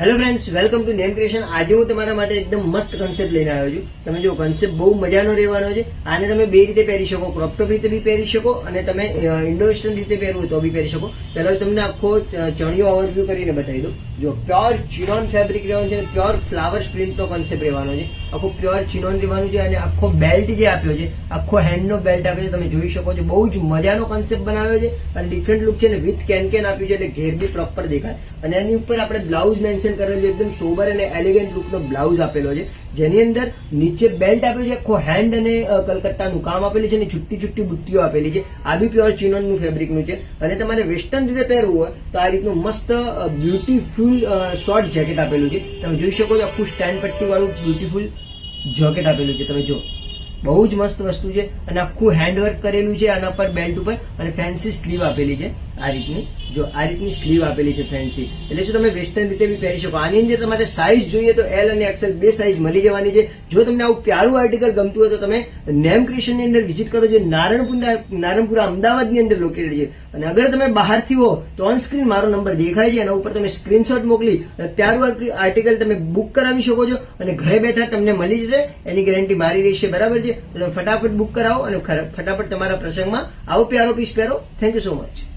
Hello friends, welcome to name creation. આજે હું તમારા માટે એકદમ મસ્ત કન્સેપ્ટ લઈને આવ્યો છું. તમે જો કન્સેપ્ટ બહુ મજાનો રહેવાનો છે. આને તમે બે રીતે પહેરી શકો, ક્રોપ ટોપ રીતે બી પહેરી શકો અને તમે ઇન્ડો વેસ્ટર્ન રીતે પહેરવું તો બી પહેરી શકો. પહેલા તમને આખો ચણિયો ઓવરવ્યુ કરીને બતાવી દઉં. જો પ્યોર ચિનોન ફેબ્રિક રહેવાનું છે, પ્યોર ફ્લાવર પ્રિન્ટનો કન્સેપ્ટ રહેવાનો છે. આખો પ્યોર ચિનોન રહેવાનું છે અને આખો બેલ્ટ જે આપ્યો છે, આખો હેન્ડનો બેલ્ટ આપ્યો છે. તમે જોઈ શકો છો, બહુ જ મજાનો કન્સેપ્ટ બનાવ્યો છે અને ડિફરન્ટ લુક છે ને વિથ કેન આપ્યું છે, એટલે ઘેર બી પ્રોપર દેખાય. અને એની ઉપર આપણે બ્લાઉઝ મેન્શન કરેલું છે, એકદમ સોબર અને એલિગન્ટ લુકનો બ્લાઉઝ આપેલો છે, જેની અંદર નીચે બેલ્ટ આપ્યો છે, આખો હેન્ડ અને કલકત્તાનું કામ આપેલું છે અને છુટ્ટી છુટ્ટી બુટ્ટીઓ આપેલી છે. આ બી પ્યોર ચિનોનનું ફેબ્રિકનું છે. અને તમારે વેસ્ટર્ન રીતે પહેરવું હોય તો આ રીતનું મસ્ત બ્યુટીફુલ શોર્ટ જેકેટ આપેલું છે. તમે જોઈ શકો છો, આખું સ્ટેન્ડ પટ્ટી વાળું બ્યુટીફુલ જેકેટ આપેલું છે. તમે જો બહુ જ મસ્ત વસ્તુ છે અને આખું હેન્ડવર્ક કરેલું છે આના પર બેલ્ટ ઉપર અને ફેન્સી સ્લીવ આપેલી છે. આ રીતની જો આ રીતની સ્લીવ આપેલી છે ફેન્સી, એટલે શું તમે વેસ્ટર્ન રીતે બી પહેરી શકો. આની અંદર તમારે સાઇઝ જોઈએ તો એલ અને એક્સેલ બે સાઇઝ મળી જવાની છે. જો તમને આવું પ્યારું આર્ટિકલ ગમતું હોય તો તમે નેમ ક્રિએશનની અંદર વિઝિટ કરો. જે નારણપુરા અમદાવાદની અંદર લોકેટેડ છે. અને અગર તમે બહારથી હો તો ઓન સ્ક્રીન મારો નંબર દેખાય છે, એના ઉપર તમે સ્ક્રીનશોટ મોકલી અને પ્યારું આર્ટિકલ તમે બુક કરાવી શકો છો અને ઘરે બેઠા તમને મળી જશે. એની ગેરંટી મારી રહેશે, બરાબર છે? તો તમે ફટાફટ બુક કરાવો અને ફટાફટ તમારા પ્રસંગમાં આવો પ્યારો પીસ પહેરો. Thank you so much.